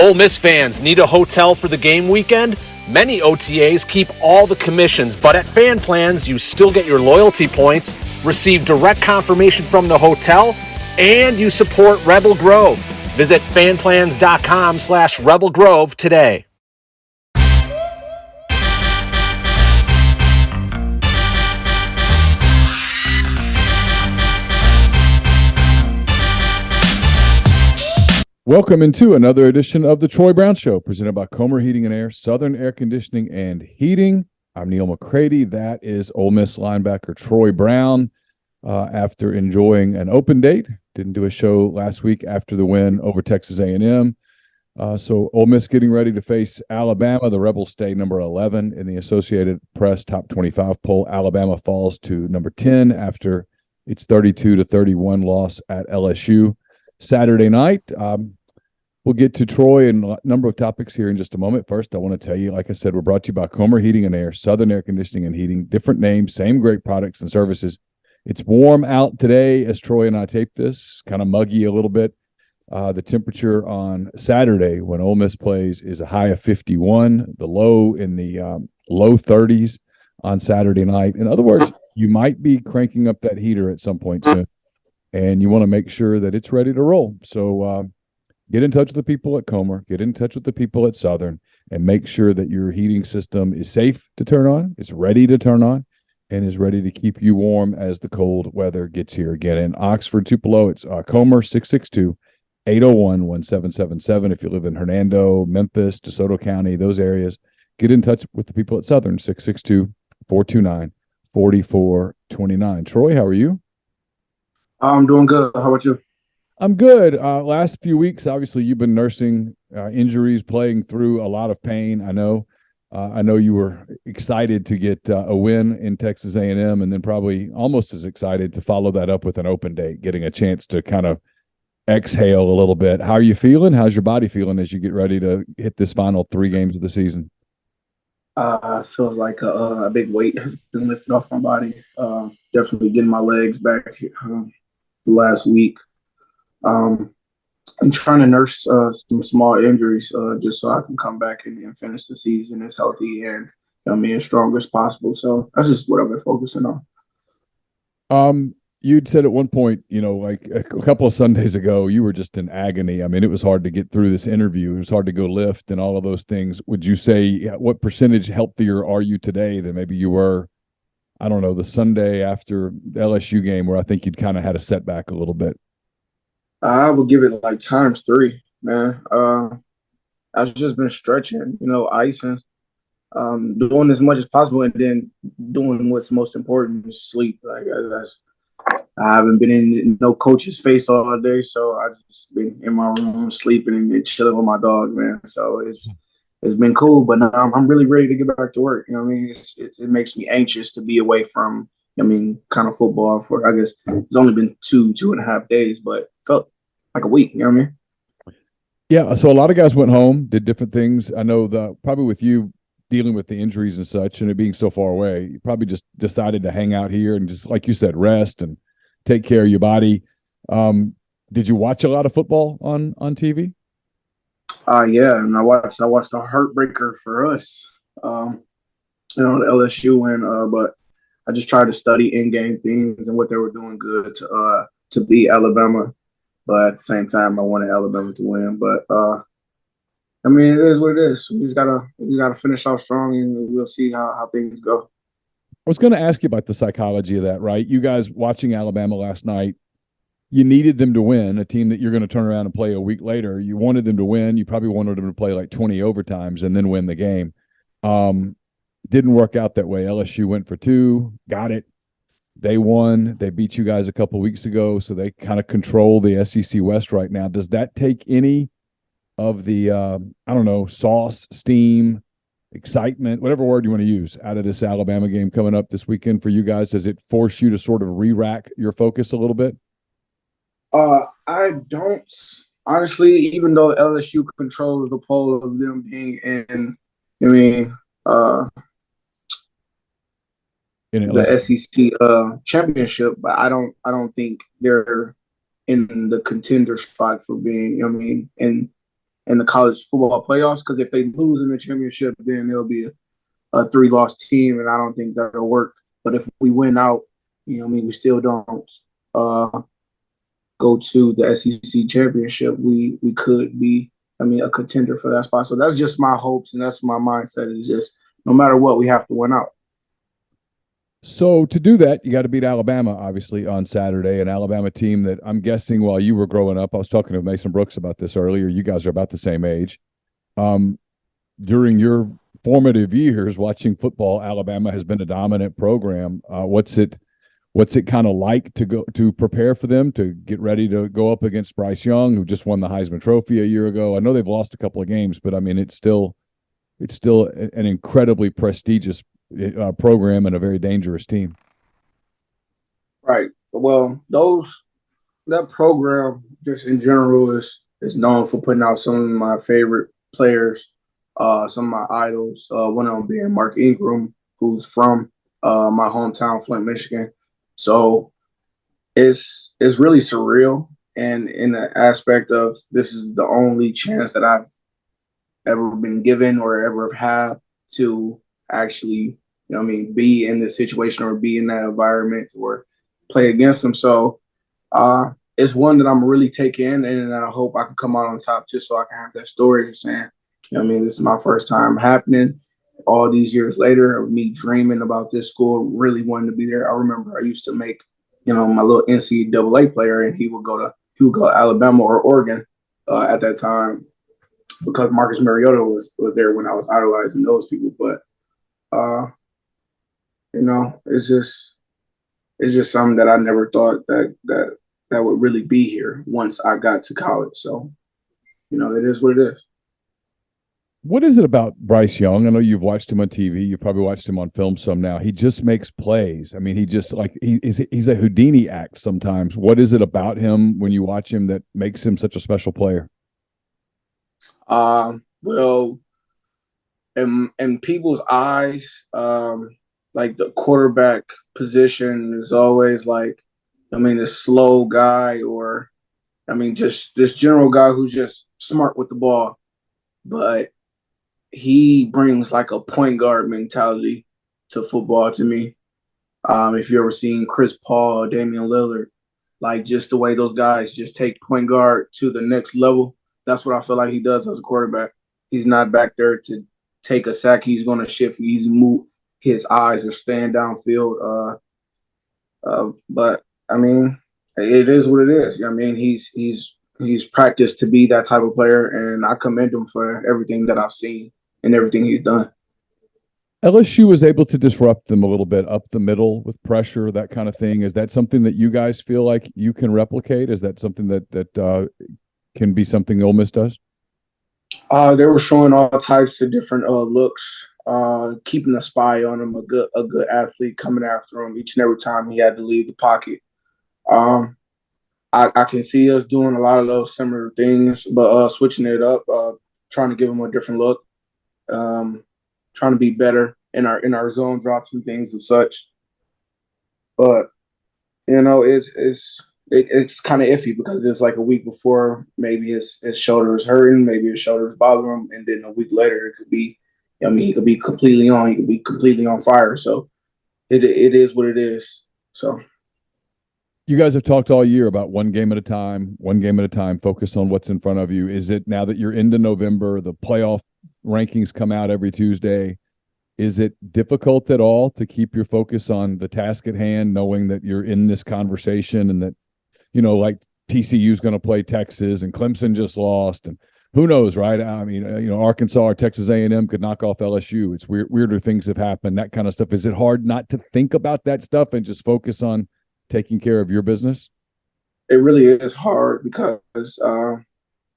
Ole Miss fans need a hotel for the game weekend? Many OTAs keep all the commissions, but at Fan Plans, you still get your loyalty points, receive direct confirmation from the hotel, and you support Rebel Grove. Visit fanplans.com/Rebel Grove today. Welcome into another edition of the Troy Brown Show, presented by Comer Heating and Air, Southern Air Conditioning and Heating. I'm Neil McCready. That is Ole Miss linebacker Troy Brown. After enjoying an open date, didn't do a show last week after the win over Texas A&M. So Ole Miss getting ready to face Alabama. The Rebels stay number 11 in the Associated Press Top 25 poll. Alabama falls to number 10 after its 32-31 loss at LSU Saturday night. We'll get to Troy and a number of topics here in just a moment. First, I want to tell you, like I said, we're brought to you by Comer Heating and Air, Southern Air Conditioning and Heating. Different names, same great products and services. It's warm out today as Troy and I tape this, kind of muggy a little bit. The temperature on Saturday when Ole Miss plays is a high of 51, the low in the low 30s on Saturday night. In other words, you might be cranking up that heater at some point soon, and you want to make sure that it's ready to roll. So get in touch with the people at Comer, get in touch with the people at Southern, and make sure that your heating system is safe to turn on, is ready to turn on, and is ready to keep you warm as the cold weather gets here. Again, in Oxford, Tupelo, it's Comer, 662-801-1777. If you live in Hernando, Memphis, DeSoto County, those areas, get in touch with the people at Southern, 662-429-4429. Troy, how are you? I'm doing good. How about you? I'm good. Last few weeks, obviously, you've been nursing injuries, playing through a lot of pain. I know you were excited to get a win in Texas A&M, and then probably almost as excited to follow that up with an open date, getting a chance to kind of exhale a little bit. How are you feeling? How's your body feeling as you get ready to hit this final 3 games of the season? It feels like a big weight has been lifted off my body. Definitely getting my legs back the last week. I'm trying to nurse some small injuries just so I can come back and finish the season as healthy and as strong as possible. So that's just what I've been focusing on. You'd said at one point, like a couple of Sundays ago, you were just in agony. I mean, it was hard to get through this interview. It was hard to go lift and all of those things. Would you say what percentage healthier are you today than maybe you were, I don't know, the Sunday after the LSU game where I think you'd kind of had a setback a little bit? I would give it like times 3, man. I've just been stretching, icing, doing as much as possible, and then doing what's most important is sleep. I haven't been in no coach's face all day, so I've just been in my room sleeping and chilling with my dog, man. So it's been cool, but now I'm really ready to get back to work. It makes me anxious to be away from kind of football for, I guess, it's only been 2.5 days, but felt like a week, Yeah, so a lot of guys went home, did different things. I know probably with you dealing with the injuries and such and it being so far away, you probably just decided to hang out here and just, like you said, rest and take care of your body. Did you watch a lot of football on TV? Yeah, and I watched a heartbreaker for us, the LSU win, but I just tried to study in-game things and what they were doing good to beat Alabama. But at the same time, I wanted Alabama to win. But it is what it is. We gotta finish off strong, and we'll see how things go. I was going to ask you about the psychology of that, right? You guys watching Alabama last night, you needed them to win, a team that you're going to turn around and play a week later. You wanted them to win. You probably wanted them to play like 20 overtimes and then win the game. Didn't work out that way. LSU went for 2, got it. They won. They beat you guys a couple weeks ago, so they kind of control the SEC West right now. Does that take any of the, sauce, steam, excitement, whatever word you want to use, out of this Alabama game coming up this weekend for you guys? Does it force you to sort of re-rack your focus a little bit? I don't. Honestly, even though LSU controls the poll of them being in the SEC championship, but I don't think they're in the contender spot for being, in in the college football playoffs. Because if they lose in the championship, then it'll be a 3-loss team, and I don't think that'll work. But if we win out, we still don't go to the SEC championship. We could be, a contender for that spot. So that's just my hopes, and that's my mindset. Is just no matter what, we have to win out. So to do that, you got to beat Alabama, obviously, on Saturday, an Alabama team that I'm guessing while you were growing up, I was talking to Mason Brooks about this earlier. You guys are about the same age. During your formative years watching football, Alabama has been a dominant program. What's it kind of like to prepare for them, to get ready to go up against Bryce Young, who just won the Heisman Trophy a year ago? I know they've lost a couple of games, but I mean, it's still an incredibly prestigious program and a very dangerous team. Right. Well, that program just in general is known for putting out some of my favorite players, some of my idols. One of them being Mark Ingram, who's from my hometown, Flint, Michigan. So it's really surreal, and in the aspect of this is the only chance that I've ever been given or ever had to actually, be in this situation or be in that environment or play against them. So it's one that I'm really taking in, and I hope I can come out on top just so I can have that story saying, this is my first time happening. All these years later of me dreaming about this school, really wanting to be there. I remember I used to make, my little NCAA player, and he would go to Alabama or Oregon at that time because Marcus Mariota was there when I was idolizing those people. But it's just something that I never thought that would really be here once I got to college. So, it is what it is. What is it about Bryce Young? I know you've watched him on TV. You probably watched him on film some now. He just makes plays. I mean, he just he's a Houdini act sometimes. What is it about him when you watch him that makes him such a special player? Well, in people's eyes, like the quarterback position is always like, this slow guy or, just this general guy who's just smart with the ball. But he brings like a point guard mentality to football to me. If you ever seen Chris Paul, Damian Lillard, like just the way those guys just take point guard to the next level, that's what I feel like he does as a quarterback. He's not back there to take a sack. He's going to shift. He's move. His eyes are staying downfield. But it is what it is. He's practiced to be that type of player, and I commend him for everything that I've seen and everything he's done. LSU was able to disrupt them a little bit up the middle with pressure, that kind of thing. Is that something that you guys feel like you can replicate? Is that something that can be something Ole Miss does? They were showing all types of different looks, keeping a spy on him, a good athlete coming after him each and every time he had to leave the pocket. I can see us doing a lot of those similar things, but switching it up, trying to give him a different look, trying to be better in our zone drops and things of such. But it's kind of iffy because it's like a week before maybe his shoulder is hurting, maybe his shoulder is bothering him, and then a week later it could be, he could be completely on, he could be completely on fire. So it is what it is. So. You guys have talked all year about one game at a time, focus on what's in front of you. Is it now that you're into November, the playoff rankings come out every Tuesday? Is it difficult at all to keep your focus on the task at hand, knowing that you're in this conversation and that, like TCU's going to play Texas and Clemson just lost and who knows, right? I mean, Arkansas or Texas A&M could knock off LSU. It's weirder things have happened, that kind of stuff. Is it hard not to think about that stuff and just focus on taking care of your business? It really is hard because,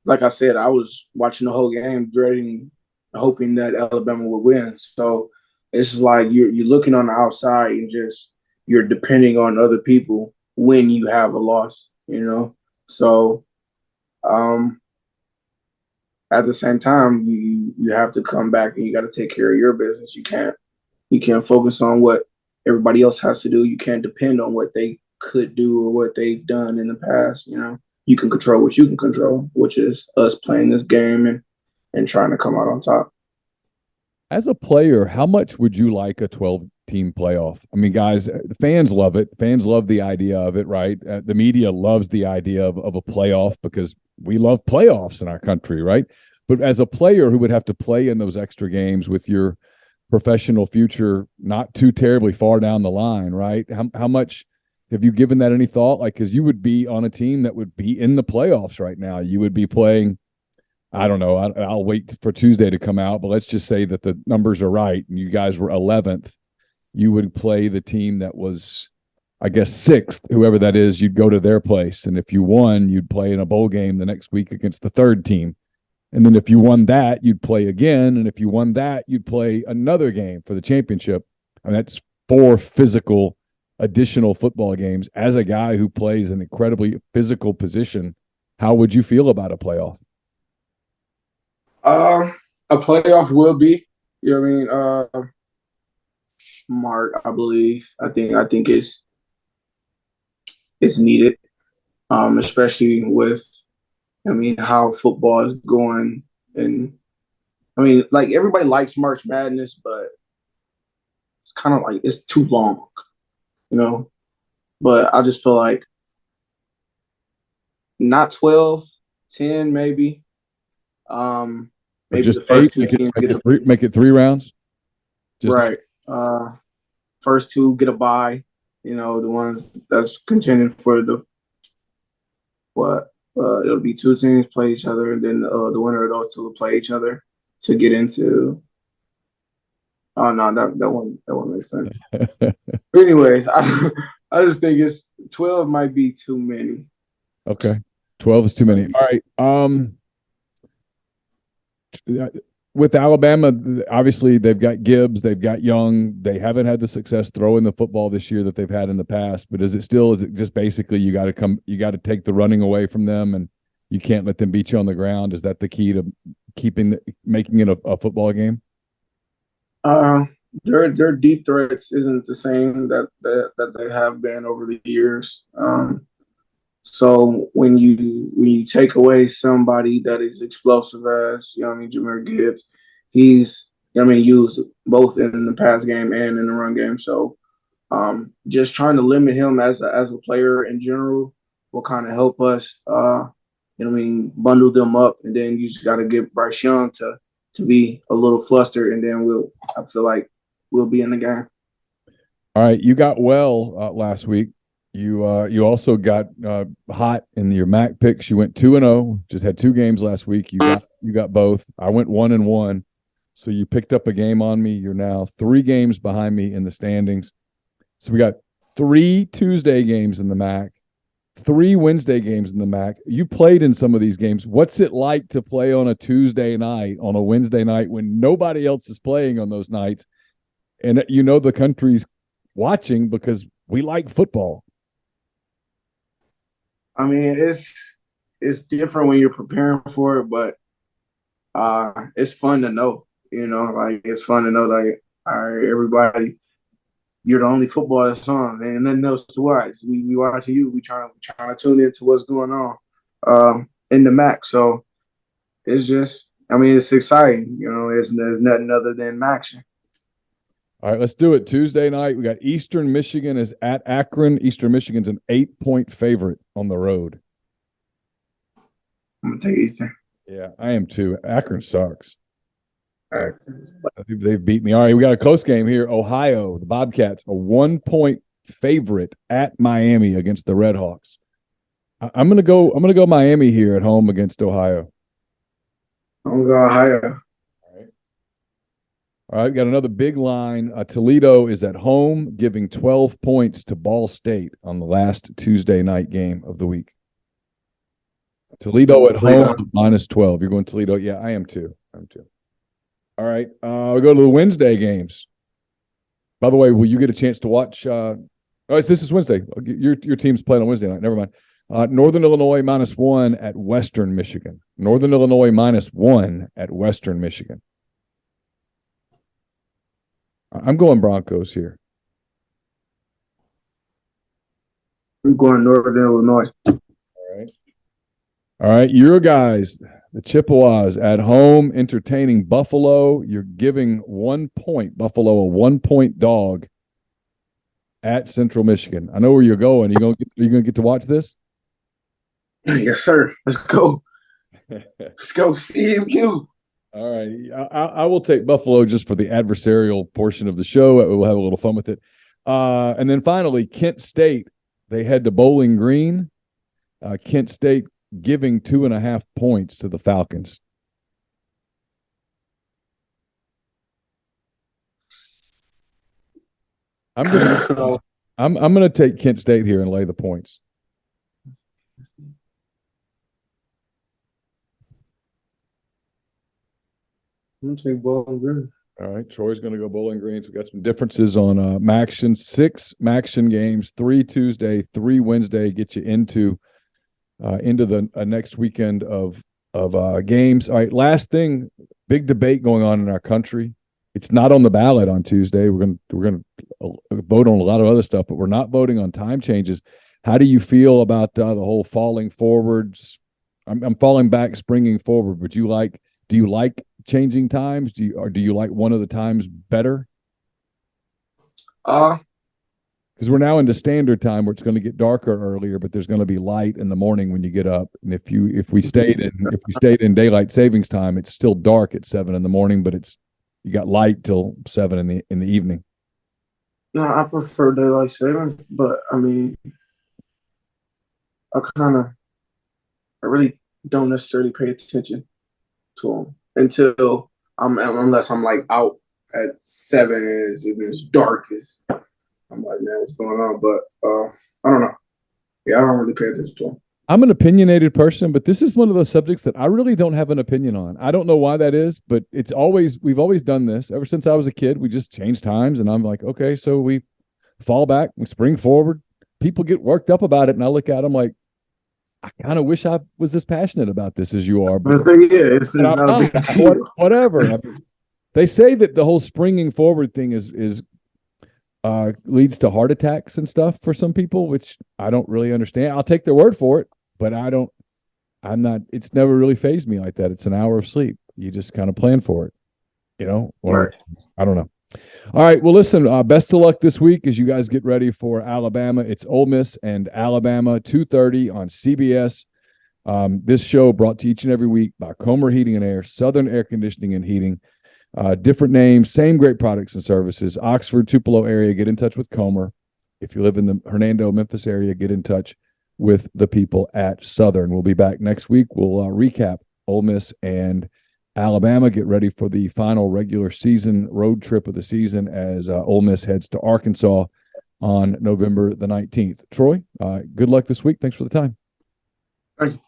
like I said, I was watching the whole game, dreading, hoping that Alabama would win. So it's just like you're looking on the outside and just you're depending on other people when you have a loss, So at the same time, you have to come back and you got to take care of your business. You can't focus on what everybody else has to do. You can't depend on what they could do or what they've done in the past, you can control what you can control, which is us playing this game and trying to come out on top. As a player, how much would you like a 12-team playoff? I mean, guys, the fans love it. Fans love the idea of it, right? The media loves the idea of a playoff because we love playoffs in our country, right? But as a player who would have to play in those extra games with your professional future not too terribly far down the line, right? How much have you given that any thought? Like, because you would be on a team that would be in the playoffs right now. You would be playing – I don't know. I'll wait for Tuesday to come out, but let's just say that the numbers are right and you guys were 11th. You would play the team that was, I guess, 6th, whoever that is. You'd go to their place. And if you won, you'd play in a bowl game the next week against the 3rd team. And then if you won that, you'd play again. And if you won that, you'd play another game for the championship. And that's 4 physical additional football games. As a guy who plays an incredibly physical position, how would you feel about a playoff? A playoff will be, you know what I mean, smart, I believe. I think it's needed, especially with, I mean, how football is going. And I mean, like, everybody likes March Madness, but it's kind of like it's too long, you know. But I just feel like not 12, 10 maybe. Maybe just the first 8, 2 teams make it 3 rounds. Right. First 2 get a bye. You know, the ones that's contending for the it'll be 2 teams play each other, and then the winner of those 2 will play each other to get into. Oh no, that one makes sense. But anyways, I just think it's 12 might be too many. Okay, 12 is too many. All right. With Alabama, obviously they've got Gibbs, they've got Young. They haven't had the success throwing the football this year that they've had in the past. But is it just basically you got to take the running away from them, and you can't let them beat you on the ground? Is that the key to making it a football game? Their deep threats isn't the same that they have been over the years. So when you take away somebody that is explosive as, you know what I mean, Jahmyr Gibbs, he's, you know what I mean, used both in the pass game and in the run game. So just trying to limit him as a player in general will kind of help us, you know what I mean, bundle them up. And then you just got to get Bryce Young to be a little flustered, and then I feel like we'll be in the game. All right, you got last week. You also got hot in your MAC picks. You went 2-0. Just had 2 games last week. You got both. I went 1-1. So you picked up a game on me. You're now 3 games behind me in the standings. So we got 3 Tuesday games in the MAC, 3 Wednesday games in the MAC. You played in some of these games. What's it like to play on a Tuesday night, on a Wednesday night when nobody else is playing on those nights, and you know the country's watching because we like football? I mean, it's different when you're preparing for it, but it's fun to know, you know, like it's fun to know, like, all right, everybody, you're the only football that's on, and nothing else to watch. We watching you. We trying to tune into what's going on in the MAC. So it's just, I mean, it's exciting. You know, there's nothing other than action. All right, let's do it. Tuesday night, we got Eastern Michigan is at Akron. Eastern Michigan's an 8-point favorite on the road. I'm going to take Eastern. Yeah, I am too. Akron sucks. They've beat me. All right, we got a close game here. Ohio, the Bobcats, a 1-point favorite at Miami against the Redhawks. I'm gonna go Miami here at home against Ohio. I'm going to go Ohio. All right, got another big line. Toledo is at home, giving 12 points to Ball State on the last Tuesday night game of the week. Toledo at home, -12. You're going Toledo? Yeah, I am too. All right, we'll go to the Wednesday games. By the way, will you get a chance to watch? This is Wednesday. Your team's playing on Wednesday night. Never mind. Northern Illinois -1 at Western Michigan. Northern Illinois -1 at Western Michigan. I'm going Broncos here. I'm going Northern Illinois. All right. All right, your guys, the Chippewas at home entertaining Buffalo. You're giving 1 point, Buffalo a 1-point dog at Central Michigan. I know where you're going. Are you gonna get to watch this? Yes, sir. Let's go. Let's go. CMU. All right, I will take Buffalo just for the adversarial portion of the show. We'll have a little fun with it. And then finally, Kent State. They head to Bowling Green. Kent State giving 2.5 points to the Falcons. I'm gonna take Kent State here and lay the points. I'm gonna take Bowling Green. All right, Troy's going to go Bowling Green. So we got some differences on Maction. 6 Maction games, 3 Tuesday, 3 Wednesday. Get you into the next weekend of games. All right, last thing, big debate going on in our country. It's not on the ballot on Tuesday. We're going to vote on a lot of other stuff, but we're not voting on time changes. How do you feel about the whole falling forwards? I'm falling back, springing forward. Do you like changing times? Do you like one of the times better? Uh, Because we're now into standard time where it's going to get darker earlier, but there's going to be light in the morning when you get up. And if we stayed in daylight savings time, it's still dark at 7 in the morning, but you got light till 7 in the evening. no, I prefer daylight savings, but I mean, I really don't necessarily pay attention to them unless I'm like out at 7 and it's dark. I'm like, man, what's going on? But I don't know. Yeah, I don't really pay attention to them. I'm an opinionated person, but this is one of those subjects that I really don't have an opinion on. I don't know why that is, but we've always done this ever since I was a kid. We just change times, and I'm like, okay, so we fall back, we spring forward. People get worked up about it, and I look at them like, I kind of wish I was this passionate about this as you are. But it's not a big deal. Whatever. I mean, they say that the whole springing forward thing is leads to heart attacks and stuff for some people, which I don't really understand. I'll take their word for it, but it's never really fazed me like that. It's an hour of sleep. You just kind of plan for it, or Right. I don't know. All right. Well, listen, best of luck this week as you guys get ready for Alabama. It's Ole Miss and Alabama, 2:30 on CBS. This show brought to each and every week by Comer Heating and Air, Southern Air Conditioning and Heating. Different names, same great products and services. Oxford, Tupelo area, get in touch with Comer. If you live in the Hernando, Memphis area, get in touch with the people at Southern. We'll be back next week. We'll recap Ole Miss and Alabama. Get ready for the final regular season road trip of the season as Ole Miss heads to Arkansas on November the 19th. Troy, good luck this week. Thanks for the time. Thank you.